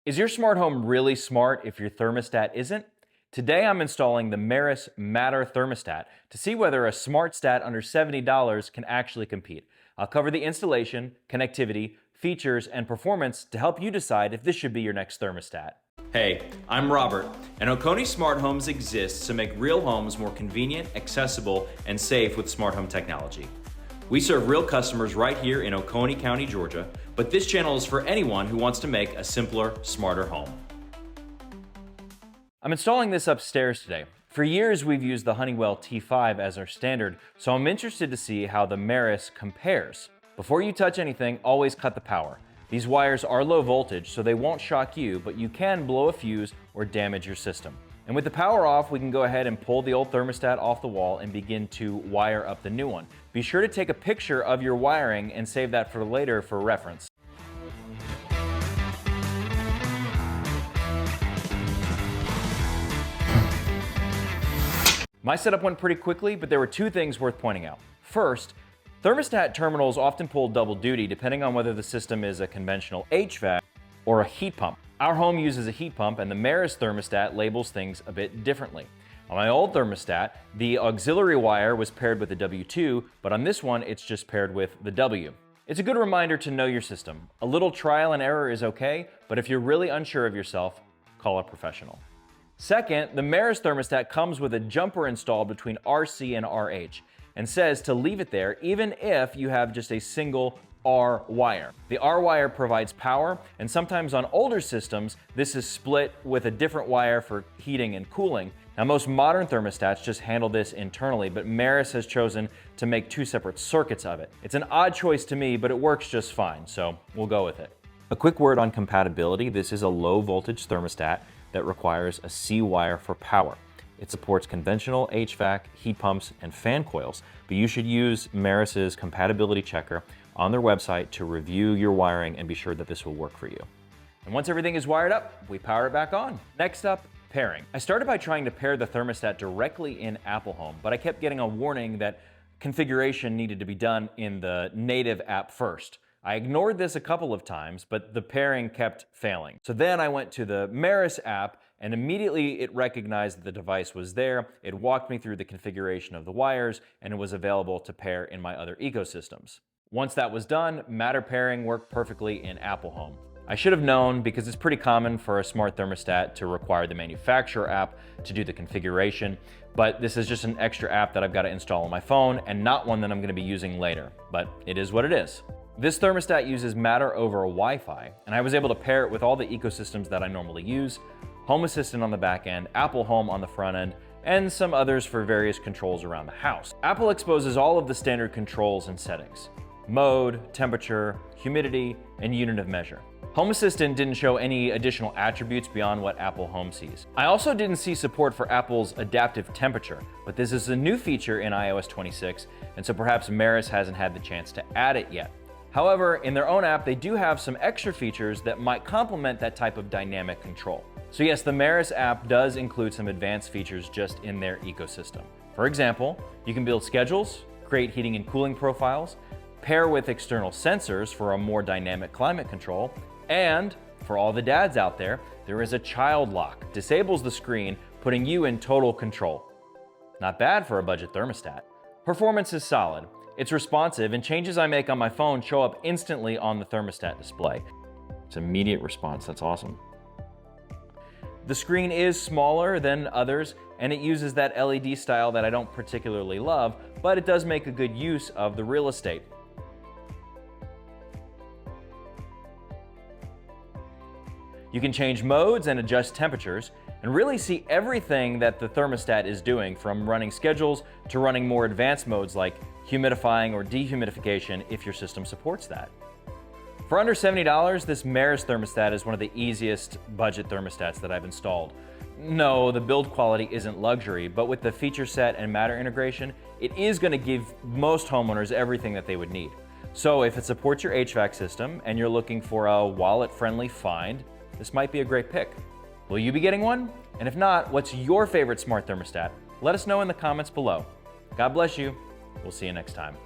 Is your smart home really smart if your thermostat isn't? Today I'm installing the Meross Matter Thermostat to see whether a smart stat under $70 can actually compete. I'll cover the installation, connectivity, features, and performance to help you decide if this should be your next thermostat. Hey, I'm Robert, and Oconee Smart Homes exists to make real homes more convenient, accessible, and safe with smart home technology. We serve real customers right here in Oconee County, Georgia, but this channel is for anyone who wants to make a simpler, smarter home. I'm installing this upstairs today. For years, we've used the Honeywell T5 as our standard, so I'm interested to see how the Meross compares. Before you touch anything, always cut the power. These wires are low voltage, so they won't shock you, but you can blow a fuse or damage your system. And with the power off, we can go ahead and pull the old thermostat off the wall and begin to wire up the new one. Be sure to take a picture of your wiring and save that for later for reference. My setup went pretty quickly, but there were two things worth pointing out. First, thermostat terminals often pull double duty depending on whether the system is a conventional HVAC or a heat pump. Our home uses a heat pump, and the Meross thermostat labels things a bit differently. On my old thermostat, the auxiliary wire was paired with the W2, but on this one, it's just paired with the W. It's a good reminder to know your system. A little trial and error is okay, but if you're really unsure of yourself, call a professional. Second, the Meross thermostat comes with a jumper installed between RC and RH and says to leave it there even if you have just a single R wire. The R wire provides power, and sometimes on older systems, this is split with a different wire for heating and cooling. Now, most modern thermostats just handle this internally, but Meross has chosen to make two separate circuits of it. It's an odd choice to me, but it works just fine, so we'll go with it. A quick word on compatibility. This is a low voltage thermostat that requires a C wire for power. It supports conventional HVAC, heat pumps, and fan coils, but you should use Meross's compatibility checker on their website to review your wiring and be sure that this will work for you. And once everything is wired up, we power it back on. Next up, pairing. I started by trying to pair the thermostat directly in Apple Home, but I kept getting a warning that configuration needed to be done in the native app first. I ignored this a couple of times, but the pairing kept failing. So then I went to the Meross app, and immediately it recognized that the device was there. It walked me through the configuration of the wires, and it was available to pair in my other ecosystems. Once that was done, Matter pairing worked perfectly in Apple Home. I should have known because it's pretty common for a smart thermostat to require the manufacturer app to do the configuration, but this is just an extra app that I've got to install on my phone and not one that I'm going to be using later, but it is what it is. This thermostat uses Matter over Wi-Fi, and I was able to pair it with all the ecosystems that I normally use: Home Assistant on the back end, Apple Home on the front end, and some others for various controls around the house. Apple exposes all of the standard controls and settings: mode, temperature, humidity, and unit of measure. Home Assistant didn't show any additional attributes beyond what Apple Home sees. I also didn't see support for Apple's adaptive temperature, but this is a new feature in iOS 26, and so perhaps Meross hasn't had the chance to add it yet. However, in their own app, they do have some extra features that might complement that type of dynamic control. So yes, the Meross app does include some advanced features just in their ecosystem. For example, you can build schedules, create heating and cooling profiles, pair with external sensors for a more dynamic climate control, and for all the dads out there, there is a child lock. Disables the screen, putting you in total control. Not bad for a budget thermostat. Performance is solid. It's responsive, and changes I make on my phone show up instantly on the thermostat display. It's immediate response, that's awesome. The screen is smaller than others, and it uses that LED style that I don't particularly love, but it does make a good use of the real estate. You can change modes and adjust temperatures, and really see everything that the thermostat is doing, from running schedules to running more advanced modes like humidifying or dehumidification if your system supports that. For under $70, this Meross thermostat is one of the easiest budget thermostats that I've installed. No, the build quality isn't luxury, but with the feature set and Matter integration, it is going to give most homeowners everything that they would need. So if it supports your HVAC system and you're looking for a wallet-friendly find, this might be a great pick. Will you be getting one? And if not, what's your favorite smart thermostat? Let us know in the comments below. God bless you. We'll see you next time.